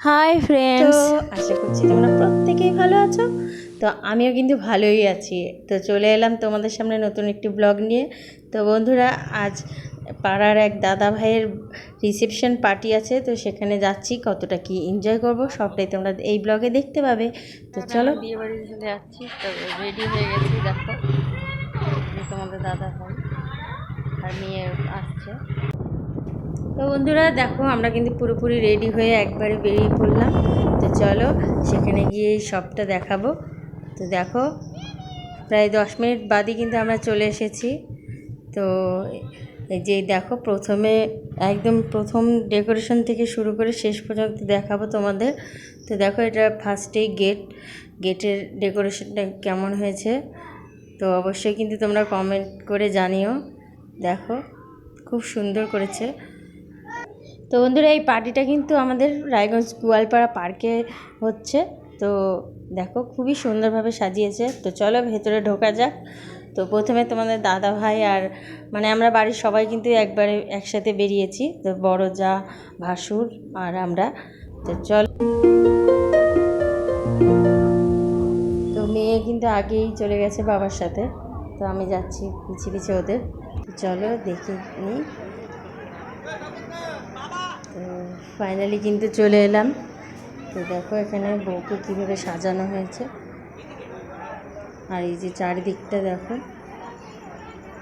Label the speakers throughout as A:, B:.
A: High
B: তো
A: friends.
B: আশা করছি তোমরা প্রত্যেকেই ভালো আছো। তো আমিও কিন্তু ভালোই আছি। তো চলে এলাম তোমাদের সামনে নতুন একটি ব্লগ নিয়ে। তো বন্ধুরা, আজ পাড়ার এক দাদা ভাইয়ের রিসেপশন পার্টি আছে, তো সেখানে যাচ্ছি। কতটা কি এনজয় করব সবটাই তোমরা এই ব্লগে দেখতে পাবে। তো চলো,
A: বিয়ে বাড়িতে চলে যাচ্ছি, তো রেডি হয়ে গেছি। দেখো তোমাদের দাদা ভাই আর মেয়ে আসছে।
B: তো বন্ধুরা দেখো, আমরা কিন্তু পুরোপুরি রেডি হয়ে একবারে বেরিয়ে পড়লাম। তো চলো, সেখানে গিয়ে সবটা দেখাবো। তো দেখো, প্রায় 10 মিনিট বাদই কিন্তু আমরা চলে এসেছি। তো এই যে দেখো, একদম প্রথম ডেকোরেশন থেকে শুরু করে শেষ পর্যন্ত দেখাবো তোমাদের। তো দেখো, এটা ফার্স্টেই গেটের ডেকোরেশনটা কেমন হয়েছে, তো অবশ্যই কিন্তু তোমরা কমেন্ট করে জানিও। দেখো, খুব সুন্দর করেছে। তো বন্ধুরা, এই পার্টিটা কিন্তু আমাদের রায়গঞ্জ গোয়ালপাড়া পার্কে হচ্ছে। তো দেখো, খুবই সুন্দরভাবে সাজিয়েছে। তো চলো ভেতরে ঢোকা যাক। তো প্রথমে তোমাদের দাদা ভাই আর আমরা বাড়ির সবাই কিন্তু একবারে একসাথে বেরিয়েছি। তো বড় যা, ভাসুর আর আমরা। তো চলো, তো মেয়ে কিন্তু আগেই চলে গেছে বাবার সাথে। তো আমি যাচ্ছি পিছিয়ে পিছিয়ে ওদের। তো চলো দেখে নিই। তো ফাইনালি কিন্তু চলে এলাম। তো দেখো, এখানে বউকে কীভাবে সাজানো হয়েছে, আর এই যে চারিদিকটা দেখো।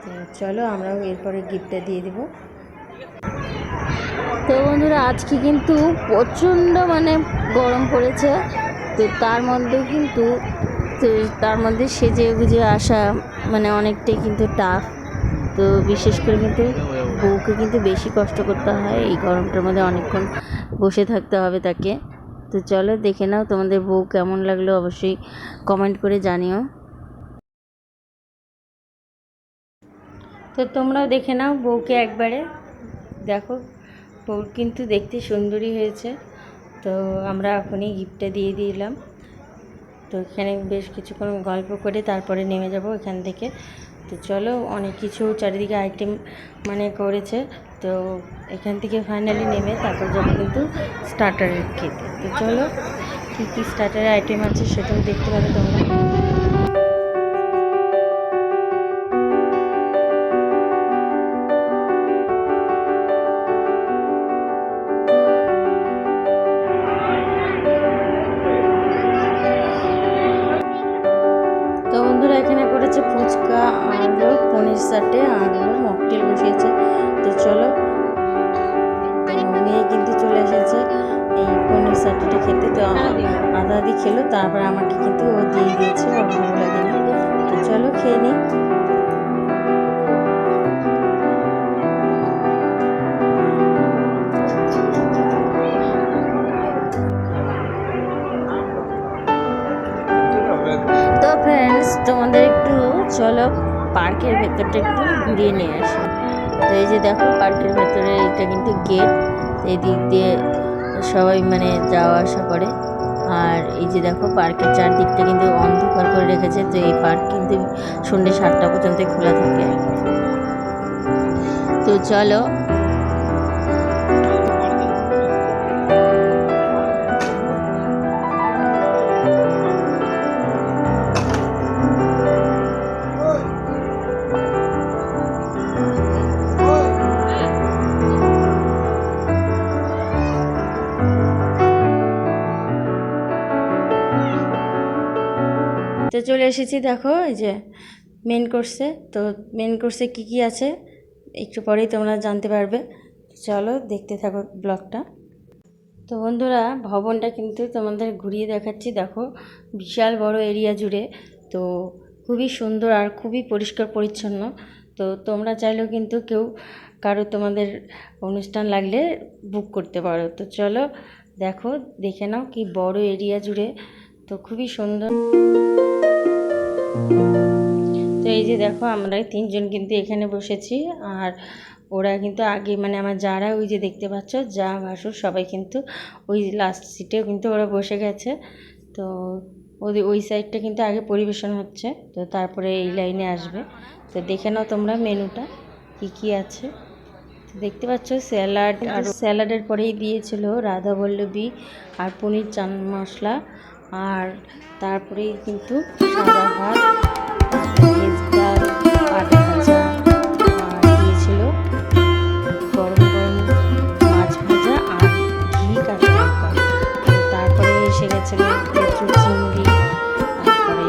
B: তো চলো, আমরাও এরপরে গিফটটা দিয়ে দেব।
A: তো বন্ধুরা, আজকে কিন্তু প্রচণ্ড গরম পড়েছে। তো তার মধ্যে সেজে গুজে আসা অনেকটাই কিন্তু টাফ। তো বিশেষ করে কিন্তু বউকে কিন্তু বেশি কষ্ট করতে হয়। এই গরমটার মধ্যে অনেকক্ষণ বসে থাকতে হবে তাকে। তো চলো দেখে নাও তোমাদের বউ কেমন লাগলো, অবশ্যই কমেন্ট করে জানিও।
B: তো তোমরাও দেখে নাও বউকে একবারে। দেখো, বউ কিন্তু দেখতে সুন্দরী হয়েছে। তো আমরা এখনই গিফটটা দিয়ে দিলাম। তো এখানে বেশ কিছুক্ষণ গল্প করে তারপরে নেমে যাব এখান থেকে। তো চলো, অনেক কিছু চারিদিকে আইটেম করেছে। তো এখান থেকে ফাইনালি নেমে তারপর যাবো কিন্তু স্টার্টারের খেতে। তো চলো, কী কী স্টার্টারের আইটেম আছে সেটাও দেখতে পাবে তোমরা। তো বন্ধুরা, এখানে করেছে ফুচকা আর হলো পনির সাটে আর হলো মকটেল বসিয়েছে। তো চলো, তো মেয়ে কিন্তু চলে এসেছে এই পনির সাটিটা খেতে। তো আধা আধি খেলো, তারপর আমাকে কিন্তু ও দিয়ে দিয়েছে, ওর ভালো লাগেনি। তো চলো খেয়ে নিই।
A: তো ফ্রেন্ডস, তোমাদের একটু চলো পার্কের ভেতরটা একটু ঘুরিয়ে নিয়ে আসি। তো এই যে দেখো, পার্কের ভেতরে এটা কিন্তু গেট। এই দিক দিয়ে সবাই যাওয়া আসা করে। আর এই যে দেখো, পার্কের চারদিকটা কিন্তু অন্ধকার করে রেখেছে। তো এই পার্ক কিন্তু সন্ধ্যে 7টা পর্যন্ত খোলা থাকে। তো চলো,
B: তো চলে এসেছি। দেখো, এই যে মেন কোর্সে। তো মেন কোর্সে কী কী আছে একটু পরেই তোমরা জানতে পারবে। চলো দেখতে থাকো ব্লগটা। তো বন্ধুরা, ভবনটা কিন্তু তোমাদের ঘুরিয়ে দেখাচ্ছি। দেখো, বিশাল বড় এরিয়া জুড়ে। তো খুবই সুন্দর আর খুবই পরিষ্কার পরিচ্ছন্ন। তো তোমরা চাইলেও কিন্তু কারো তোমাদের অনুষ্ঠান লাগলে বুক করতে পারো। তো চলো দেখো, দেখে নাও কি বড় এরিয়া জুড়ে। তো খুবই সুন্দর। তো এই যে দেখো, আমরা 3জন কিন্তু এখানে বসেছি। আর ওরা কিন্তু আগে আমার যারা, ওই যে দেখতে পাচ্ছ, যা ভাসুর সবাই কিন্তু ওই লাস্ট সিটেও কিন্তু ওরা বসে গেছে। তো ওদের ওই সাইডটা কিন্তু আগে পরিবেশন হচ্ছে, তো তারপরে এই লাইনে আসবে। তো দেখে নাও তোমরা মেনুটা কী কী আছে। তো দেখতে পাচ্ছ স্যালাড, আর স্যালাডের পরেই দিয়েছিল রাধাবল্লভী আর পনির চান মশলা, আর তারপরেই কিন্তু সাদা ভাত, ভেজ ডাল, আটা ভাজা, আর দিয়েছিল গরম গরম মাছ ভাজা আর ঘি কাঁচা লঙ্কা। তারপরে এসে গেছিলো প্রচুর চিংড়ি, তারপরে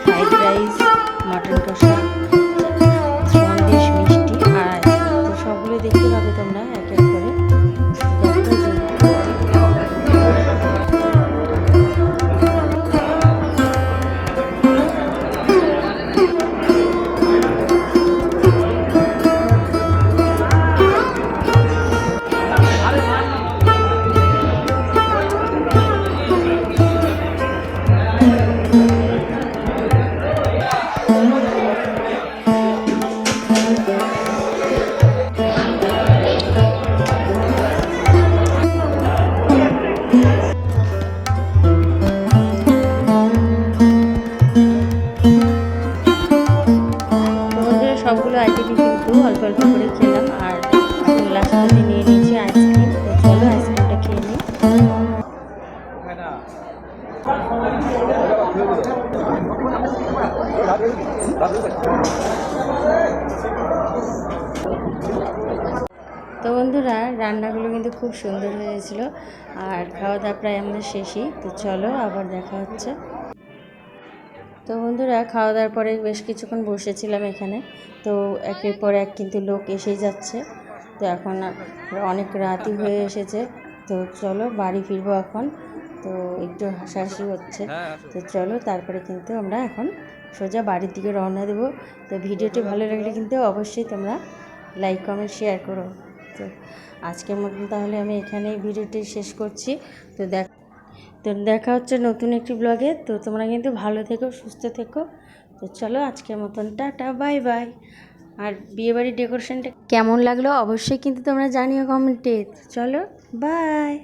B: ফ্রাইড রাইস, মাটন কষা, সন্দেশ, মিষ্টি আর তো সবগুলো দেখতে পাবে তোমরা এক এক করে। সবগুলো আইটেমই কিন্তু অল্প অল্প করে খেলাম, আর এখন লাস্টে নিয়ে নিয়েছি আইসক্রিম। তো চলো আইসক্রিমটা খেয়ে নিই। তো বন্ধুরা রান্নাগুলো কিন্তু খুব সুন্দর হয়েছিল, আর খাওয়া দাওয়া প্রায় আমাদের শেষই। তো চলো আবার দেখা হচ্ছে। তো বন্ধুরা খাওয়া দাওয়ার পরে বেশ কিছুক্ষণ বসেছিলাম এখানে। তো একের পর এক কিন্তু লোক এসেই যাচ্ছে। তো এখন অনেক রাতই হয়ে এসেছে। তো চলো বাড়ি ফিরবো এখন। তো একটু হাসাহাসি হচ্ছে। তো চলো তারপরে কিন্তু আমরা এখন সোজা বাড়ির দিকে রওনা দেবো। তো ভিডিওটি ভালো লাগলে কিন্তু অবশ্যই তোমরা লাইক কমেন্ট শেয়ার করো। তো আজকের মতন তাহলে আমি এখানেই ভিডিওটি শেষ করছি। তো দেখা হচ্ছে নতুন একটি ব্লগে। তো তোমরা কিন্তু ভালো থেকো, সুস্থ থেকো। তো চলো আজকের মতন টাটা, বাই বাই। আর বিয়েবাড়ির ডেকোরেশনটা কেমন লাগলো অবশ্যই কিন্তু তোমরা জানিও কমেন্টে। চলো বাই।